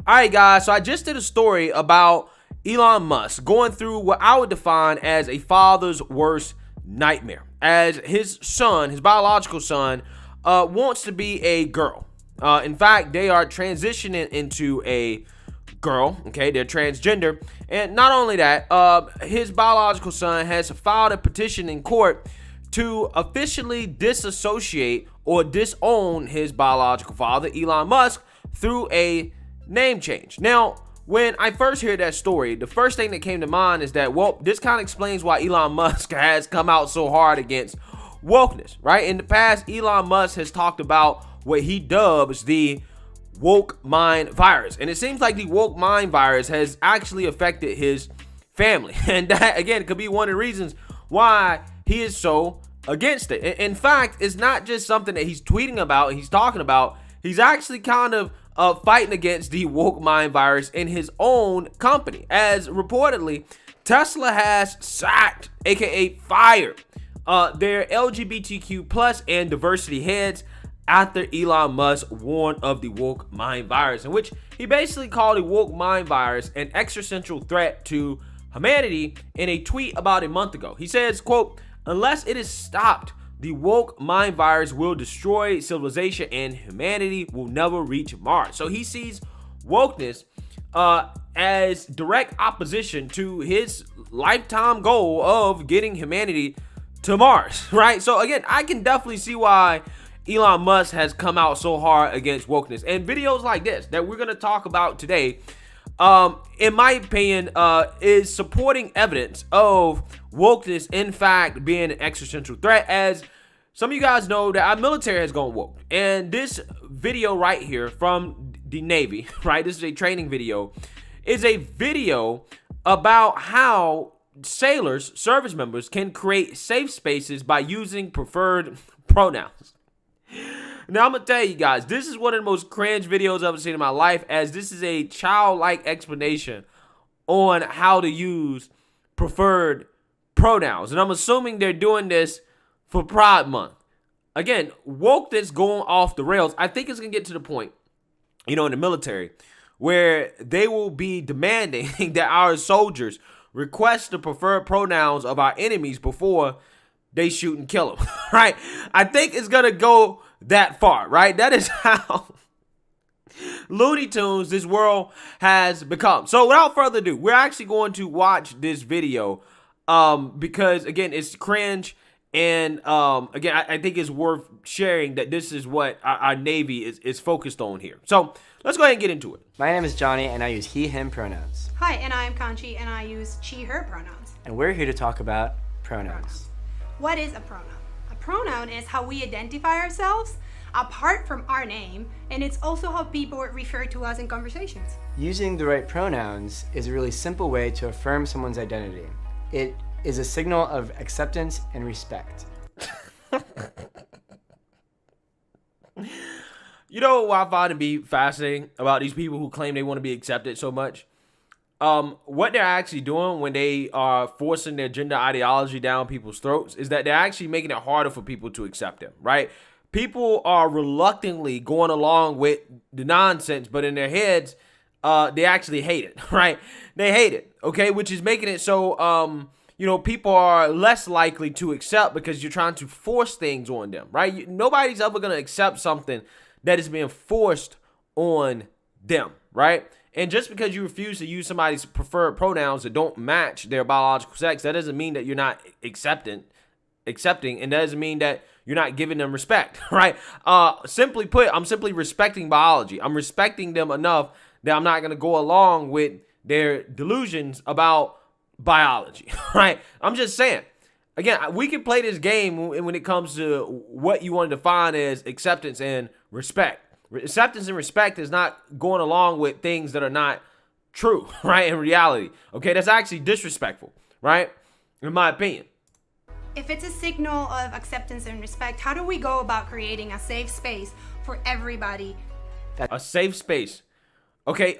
All right, guys, so I just did a story about Elon Musk going through what I would define as a father's worst nightmare, as his son, his biological son, wants to be a girl. In fact, they are transitioning into a girl, okay? They're transgender. And not only that, his biological son has filed a petition in court to officially disassociate or disown his biological father, Elon Musk, through a name change. Now, when I first heard that story, the first thing that came to mind is that, well, this kind of explains why Elon Musk has come out so hard against wokeness, right? In the past, Elon Musk has talked about what he dubs the woke mind virus. And it seems like the woke mind virus has actually affected his family. And that, again, could be one of the reasons why he is so against it. In fact, it's not just something that he's tweeting about, he's talking about. He's actually kind of fighting against the woke mind virus in his own company, as reportedly Tesla has sacked, aka fired, their LGBTQ plus and diversity heads after Elon Musk warned of the woke mind virus, in which he basically called the woke mind virus an existential threat to humanity in a tweet about a month ago. He says, quote, "Unless it is stopped, the woke mind virus will destroy civilization and humanity will never reach Mars." So he sees wokeness as direct opposition to his lifetime goal of getting humanity to Mars, right? So again, I can definitely see why Elon Musk has come out so hard against wokeness. And videos like this that we're going to talk about today, in my opinion, is supporting evidence of wokeness, in fact, being an existential threat. As some of you guys know that our military has gone woke. And this video right here from the Navy, right, this is a training video, is a video about how sailors, service members, can create safe spaces by using preferred pronouns. Now, I'm going to tell you guys, this is one of the most cringe videos I've ever seen in my life, as this is a childlike explanation on how to use preferred pronouns. And I'm assuming they're doing this for Pride Month. Again, wokeness going off the rails. I think it's going to get to the point, in the military, where they will be demanding that our soldiers request the preferred pronouns of our enemies before they shoot and kill them, right? I think it's going to go that far, right? That is how Looney Tunes this world has become. So without further ado, we're actually going to watch this video because, again, it's cringe. And again, I think it's worth sharing that this is what our Navy is focused on here. So let's go ahead and get into it. My name is Johnny, and I use he, him pronouns. Hi, and I'm Kanchi, and I use she, her pronouns. And we're here to talk about pronouns. What is a pronoun? A pronoun is how we identify ourselves apart from our name, and it's also how people refer to us in conversations. Using the right pronouns is a really simple way to affirm someone's identity. It is a signal of acceptance and respect. You know what I find to be fascinating about these people who claim they want to be accepted so much? What they're actually doing when they are forcing their gender ideology down people's throats is that they're actually making it harder for people to accept them, right? People are reluctantly going along with the nonsense, but in their heads, they actually hate it, right? They hate it, okay? Which is making it so, people are less likely to accept because you're trying to force things on them, right? Nobody's ever going to accept something that is being forced on them, right? And just because you refuse to use somebody's preferred pronouns that don't match their biological sex, that doesn't mean that you're not accepting, and that doesn't mean that you're not giving them respect, right? Simply put, I'm simply respecting biology. I'm respecting them enough that I'm not going to go along with their delusions about biology, right? I'm just saying. Again, we can play this game when it comes to what you want to define as acceptance and respect. Acceptance and respect is not going along with things that are not true, right? In reality, okay? That's actually disrespectful, right? In my opinion. If it's a signal of acceptance and respect, how do we go about creating a safe space for everybody? A safe space. Okay,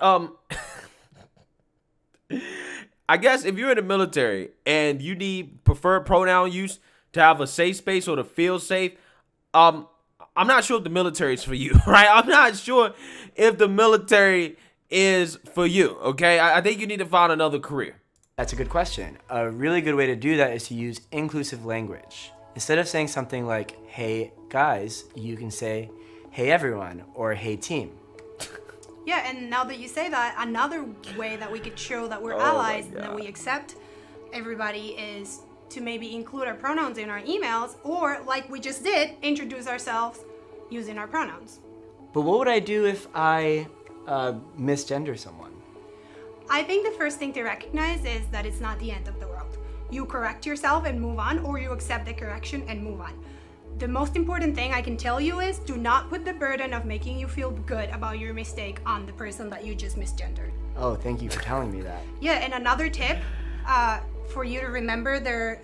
I guess if you're in the military and you need preferred pronoun use to have a safe space or to feel safe, I'm not sure if the military is for you, right? I'm not sure if the military is for you, okay? I think you need to find another career. That's a good question. A really good way to do that is to use inclusive language. Instead of saying something like, hey guys, you can say, hey everyone, or hey team. Yeah, and now that you say that, another way that we could show that we're allies and that we accept everybody is to maybe include our pronouns in our emails, or like we just did, introduce ourselves using our pronouns. But what would I do if I misgender someone? I think the first thing to recognize is that it's not the end of the world. You correct yourself and move on, or you accept the correction and move on. The most important thing I can tell you is do not put the burden of making you feel good about your mistake on the person that you just misgendered. Oh, thank you for telling me that. Yeah, and another tip for you to remember their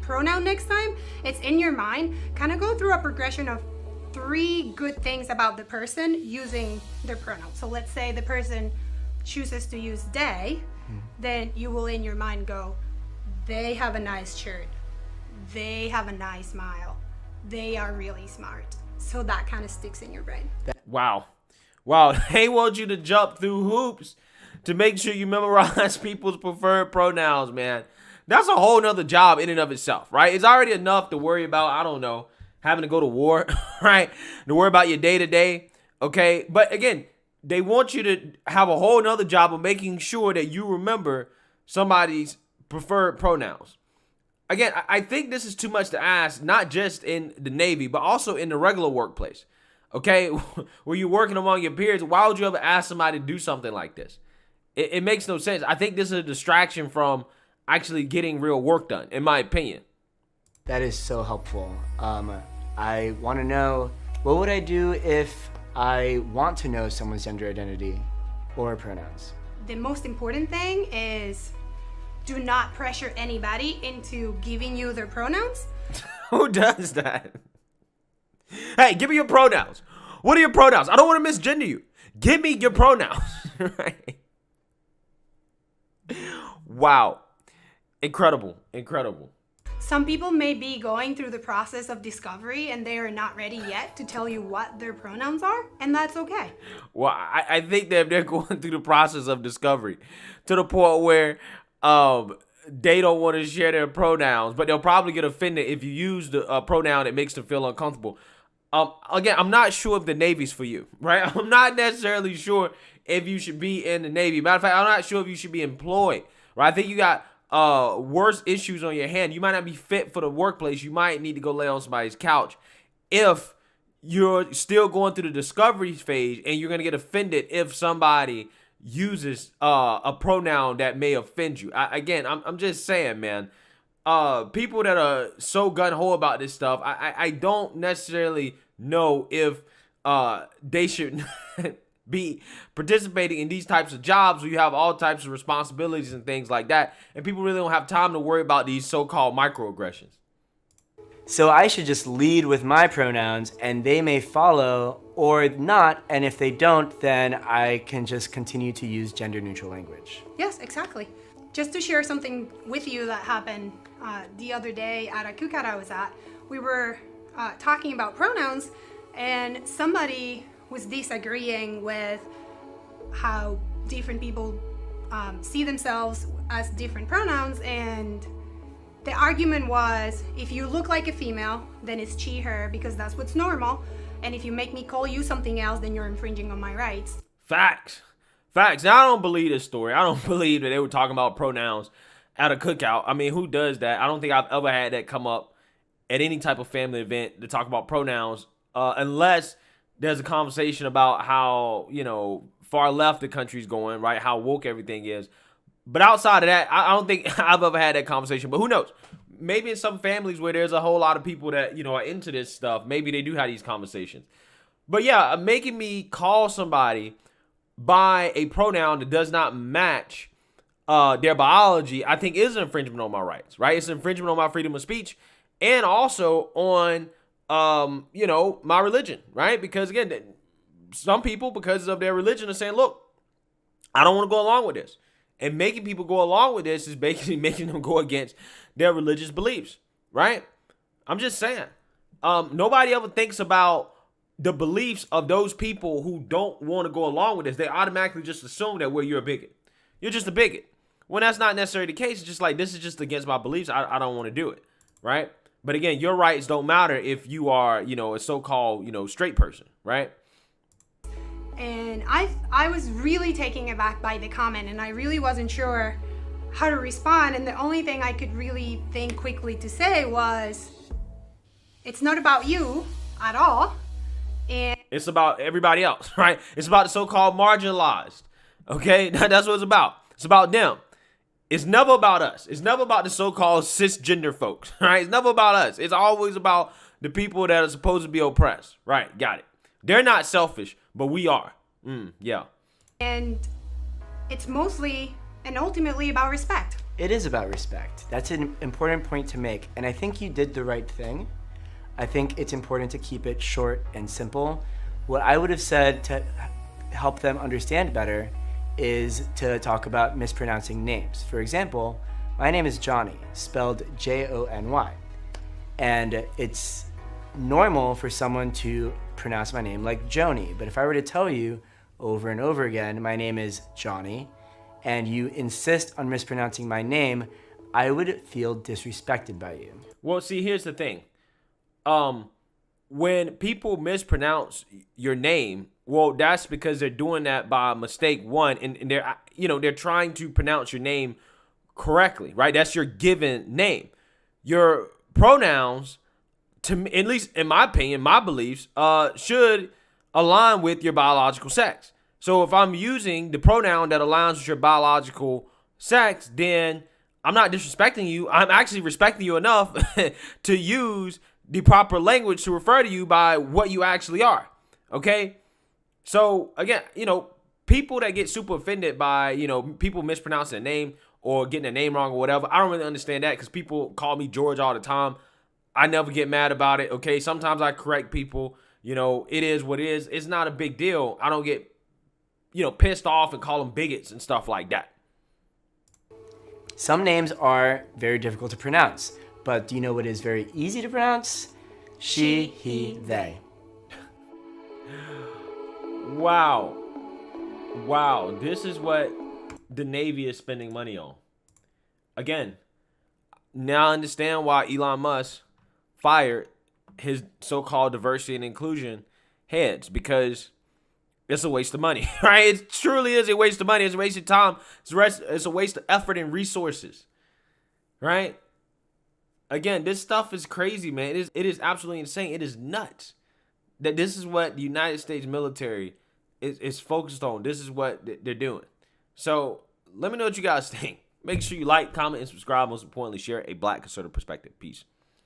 pronoun next time, it's in your mind. Kind of go through a progression of 3 good things about the person using their pronoun. So let's say the person chooses to use they, then you will in your mind go, they have a nice shirt, they have a nice smile, they are really smart. So that kind of sticks in your brain. Wow. They want you to jump through hoops to make sure you memorize people's preferred pronouns, man. That's a whole nother job in and of itself, right? It's already enough to worry about, I don't know, having to go to war, right? To worry about your day-to-day, okay? But again, they want you to have a whole nother job of making sure that you remember somebody's preferred pronouns. Again, I think this is too much to ask, not just in the Navy, but also in the regular workplace, okay? Where you're working among your peers, why would you ever ask somebody to do something like this? It makes no sense. I think this is a distraction from actually getting real work done, in my opinion. That is so helpful. I want to know, what would I do if I want to know someone's gender identity or pronouns? The most important thing is do not pressure anybody into giving you their pronouns. Who does that? Hey, give me your pronouns. What are your pronouns? I don't want to misgender you. Give me your pronouns. Right? Wow. Incredible. Some people may be going through the process of discovery and they are not ready yet to tell you what their pronouns are, and that's okay. Well, I think that they're going through the process of discovery to the point where they don't want to share their pronouns, but they'll probably get offended if you use the pronoun that makes them feel uncomfortable. Again, I'm not sure if the Navy's for you, right? I'm not necessarily sure if you should be in the Navy. Matter of fact, I'm not sure if you should be employed, right? I think you got worse issues on your hand. You might not be fit for the workplace. You might need to go lay on somebody's couch if you're still going through the discovery phase, and you're going to get offended if somebody uses a pronoun that may offend you. I'm just saying, man, people that are so gung-ho about this stuff, I don't necessarily know if they should be participating in these types of jobs where you have all types of responsibilities and things like that, and people really don't have time to worry about these so-called microaggressions. So I should just lead with my pronouns and they may follow or not, and if they don't, then I can just continue to use gender-neutral language. Yes, exactly. Just to share something with you that happened the other day at a cookout I was at, we were talking about pronouns, and somebody was disagreeing with how different people see themselves as different pronouns, and the argument was, if you look like a female, then it's she, her, because that's what's normal, and if you make me call you something else, then you're infringing on my rights. Facts. Now, I don't believe this story. I don't believe that they were talking about pronouns at a cookout. I mean, who does that? I don't think I've ever had that come up at any type of family event to talk about pronouns, unless there's a conversation about how, far left the country's going, right? How woke everything is. But outside of that, I don't think I've ever had that conversation. But who knows? Maybe in some families where there's a whole lot of people that, are into this stuff, maybe they do have these conversations. But yeah, making me call somebody by a pronoun that does not match their biology, I think is an infringement on my rights, right? It's an infringement on my freedom of speech, and also on my religion, right? Because again, some people, because of their religion, are saying, look, I don't want to go along with this. And making people go along with this is basically making them go against their religious beliefs, right? I'm just saying. Nobody ever thinks about the beliefs of those people who don't want to go along with this. They automatically just assume that, well, you're a bigot. You're just a bigot. When that's not necessarily the case. It's just like, this is just against my beliefs. I don't want to do it, right? But again, your rights don't matter if you are, a so-called, straight person, right? And I was really taken aback by the comment, and I really wasn't sure how to respond. And the only thing I could really think quickly to say was, it's not about you at all. And it's about everybody else, right? It's about the so-called marginalized, okay? That's what it's about. It's about them. It's never about us. It's never about the so-called cisgender folks, right? It's never about us. It's always about the people that are supposed to be oppressed, right? Got it. They're not selfish, but we are. Yeah. And it's mostly and ultimately about respect. It is about respect. That's an important point to make, and I think you did the right thing. I think it's important to keep it short and simple. What I would have said to help them understand better is to talk about mispronouncing names. For example, my name is Johnny, spelled Jony. And it's normal for someone to pronounce my name like Joni. But if I were to tell you over and over again, my name is Johnny, and you insist on mispronouncing my name, I would feel disrespected by you. Well, see, here's the thing. When people mispronounce your name, well, that's because they're doing that by mistake, one, and they're trying to pronounce your name correctly, right? That's your given name. Your pronouns, to me, at least in my opinion, my beliefs, should align with your biological sex. So if I'm using the pronoun that aligns with your biological sex, then I'm not disrespecting you. I'm actually respecting you enough to use the proper language to refer to you by what you actually are. Okay? So again, people that get super offended by, people mispronouncing a name or getting a name wrong or whatever, I don't really understand that because people call me George all the time. I never get mad about it. Okay? Sometimes I correct people. It is what it is. It's not a big deal. I don't get, pissed off and call them bigots and stuff like that. Some names are very difficult to pronounce, but do you know what is very easy to pronounce? She, he, they. Wow. This is what the Navy is spending money on. Again, now I understand why Elon Musk fired his so-called diversity and inclusion heads, because it's a waste of money, right? It truly is a waste of money. It's a waste of time. It's a waste of effort and resources, right? Again, this stuff is crazy, man. It is absolutely insane. It is nuts that this is what the United States military is focused on. This is what they're doing. So let me know what you guys think. Make sure you like, comment, and subscribe. Most importantly, share a Black conservative perspective. Peace.